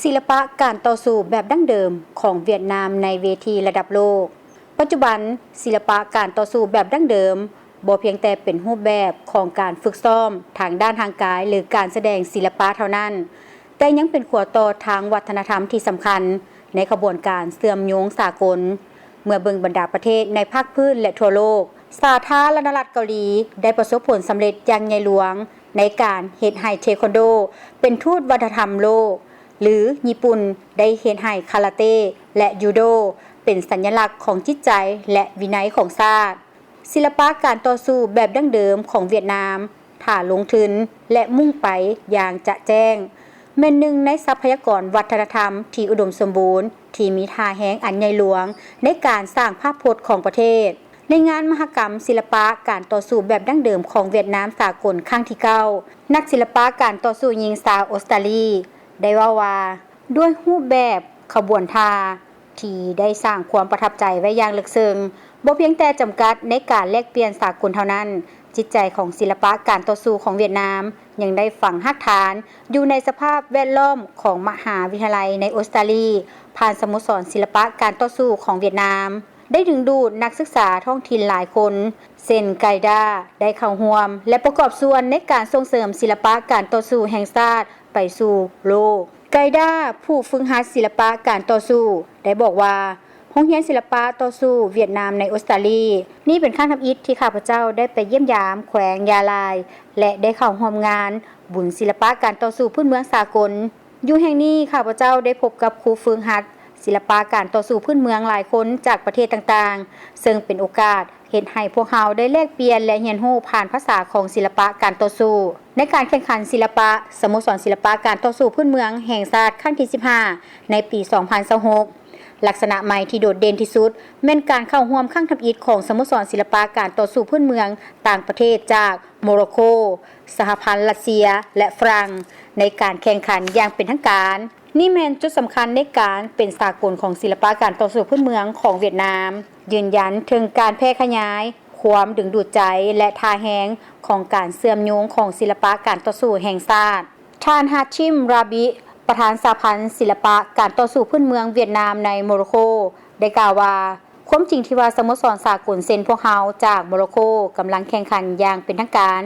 ศิลปะการต่อสู้แบบดั้งเดิมของเวียดนามในเวทีระดับโลกปัจจุบันศิลปะการต่อสู้แบบดั้งเดิมบ่เพียงแต่เป็นรูปแบบของการฝึกซ้อมทางด้านทางกายหรือการแสดงศิลปะเท่านั้นแต่ยังเป็นขัวต่อทางวัฒนธรรมที่สำคัญในขบวนการเสื่อมโยงสากลเมื่อเบิ่งบรรดาประเทศในภาคพื้นและทั่วโลกสาธารณรัฐเกาหลีได้ประสบผลสำเร็จอย่างใหญ่หลวงในการเฮ็ดให้เทควันโดเป็นทูตวัฒนธรรมโลกหรือญี่ปุ่นได้เฮ็ดให้คาราเต้และยูโดเป็นสัญลักษณ์ของจิตใจและวินัยของชาติศิลปะการต่อสู้แบบดั้งเดิมของเวียดนามถ้าลงทุนและมุ่งไปอย่างจะแจ้งแม่นหนึ่งในทรัพยากรวัฒนธรรมที่อุดมสมบูรณ์ที่มีท่าแห้งอันใหญ่หลวงในการสร้างภาพพจน์ของประเทศในงานมหกรรมศิลปะการต่อสู้แบบดั้งเดิมของเวียดนามสากลครั้งที่9นักศิลปะการต่อสู้หญิงสาวออสเตรเลียได้ว่าด้วยรูปแบบขบวนท่าที่ได้สร้างความประทับใจไว้อย่างลึกซึ้งบ่เพียงแต่จำกัดในการแลกเปลี่ยนสากลเท่านั้นจิตใจของศิลปะการต่อสู้ของเวียดนามยังได้ฝังรากฐานอยู่ในสภาพแวดล้อมของมหาวิทยาลัยในออสเตรเลียผ่านสโมสรศิลปะการต่อสู้ของเวียดนามได้ดึงดูดนักศึกษาท้องถิ่นหลายคนเช่นไกดาได้เข้าร่วมและประกอบส่วนในการส่งเสริมศิลปะการต่อสู้แห่งชาติไปสู่โลกไกดาผู้ฝึกหัดศิลปะการต่อสู้ได้บอกว่าโรงเรียนศิลปะต่อสู้เวียดนามในออสเตรเลียนี่เป็นครั้งทำอิฐที่ข้าพเจ้าได้ไปเยี่ยมยามแขวงยาลายและได้เข้าร่วมงานบุญศิลปะการต่อสู้พื้นเมืองสากลอยู่แห่งนี้ข้าพเจ้าได้พบกับครูฝึกหัดศิลปะการต่อสู้พื้นเมืองหลายคนจากประเทศต่างๆซึ่งเป็นโอกาสเฮ็ดให้พวกเขาได้แลกเปลี่ยนและเรียนรู้ผ่านภาษาของศิลปะการต่อสู้ในการแข่งขันศิลปะสโมสรศิลปะการต่อสู้พื้นเมืองแห่งชาติครั้งที่15ในปี 2026ลักษณะใหม่ที่โดดเด่นที่สุดแม่นการเข้าร่วมครั้งทำอิฐของสโมสรศิลปะการต่อสู้พื้นเมืองต่างประเทศจากโมร็อกโกสหพันธ์รัสเซียและฝรั่งในการแข่งขันอย่างเป็นทางการนี่แม่นจุดสำคัญในการเป็นสากลของศิลปะการต่อสู้พื้นเมืองของเวียดนามยืนยันถึงการแพร่ขยายความดึงดูดใจและท่าแฮงของการเสื่อมโยงของศิลปะการต่อสู้แห่งชาติท่านฮาชิมราบิประธานสหพันธ์ศิลปะการต่อสู้พื้นเมืองเวียดนามในโมร็อกโกได้กล่าวว่าความจริงที่ว่าสโมสรสากลเซนพวกเฮาจากโมร็อกโกกำลังแข่งขันอย่างเป็นทางการ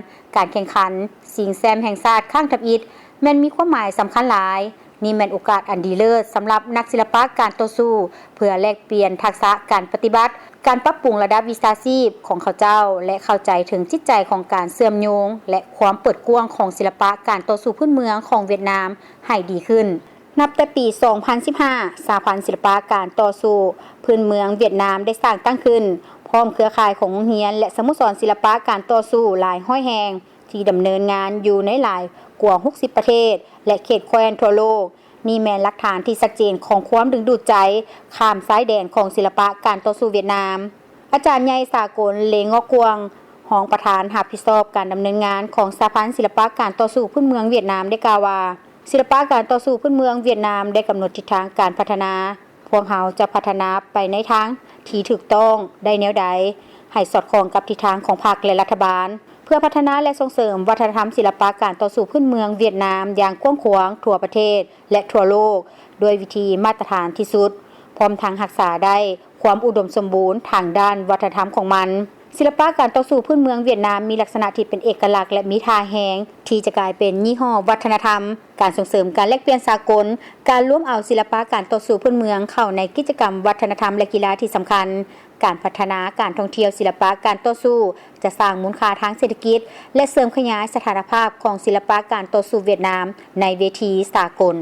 แข่งขันชิงแชมป์แห่งชาติครั้งทำอิฐแม่นมีความหมายสำคัญหลายนี่แม่นโอกาสอันดีเลิศสำหรับนักศิลปะการต่อสู้เพื่อแลกเปลี่ยนทักษะการปฏิบัติการปรับปรุงระดับวิชาชีพของเขาเจ้าและเข้าใจถึงจิตใจของการเสื่อมโยงและความเปิดกว้างของศิลปะการต่อสู้พื้นเมืองของเวียดนามให้ดีขึ้นนับแต่ปี 2015 สหพันธ์ศิลปะการต่อสู้พื้นเมืองเวียดนามได้สร้างตั้งขึ้นพร้อมเครือข่ายของโรงเรียนและสโมสรศิลปะการต่อสู้หลายห้อยแห่งที่ดำเนินงานอยู่ในหลายกว่า60ประเทศและเขตแคว้นทั่วโลกนี่แม่นหลักฐานที่ชัดเจนของความดึงดูดใจข้ามซ้ายแดนของศิลปะการต่อสู้เวียดนามอาจารย์ใหญ่สากลเลงอกวงรองประธานรับผิดชอบการดำเนินงานของสหพันธ์ศิลปะการต่อสู้พื้นเมืองเวียดนามได้กล่าวว่าศิลปะการต่อสู้พื้นเมืองเวียดนามได้กำหนดทิศทางการพัฒนาพวกเขาจะพัฒนาไปในทางที่ถูกต้องได้แนวใดให้สอดคล้องกับทิศทางของพรรคและรัฐบาลเพื่อพัฒนาและส่งเสริมวัฒนธรรมศิลปะการต่อสู้พื้นเมืองเวียดนามอย่างกว้างขวางทั่วประเทศและทั่วโลกด้วยวิธีมาตรฐานที่สุดพร้อมทั้งรักษาได้ความอุดมสมบูรณ์ทางด้านวัฒนธรรมของมันศิลปะการต่อสู้พื้นเมืองเวียดนามมีลักษณะที่เป็นเอกลักษณ์และมีท่าแฮงที่จะกลายเป็นยี่ห้อวัฒนธรรมการส่งเสริมการแลกเปลี่ยนสากลการร่วมเอาศิลปะการต่อสู้พื้นเมืองเข้าในกิจกรรมวัฒนธรรมและกีฬาที่สำคัญการพัฒนาการท่องเที่ยวศิลปะการต่อสู้จะสร้างมูลค่าทางเศรษฐกิจและเสริมขยายสถานภาพของศิลปะการต่อสู้เวียดนามในเวทีสากล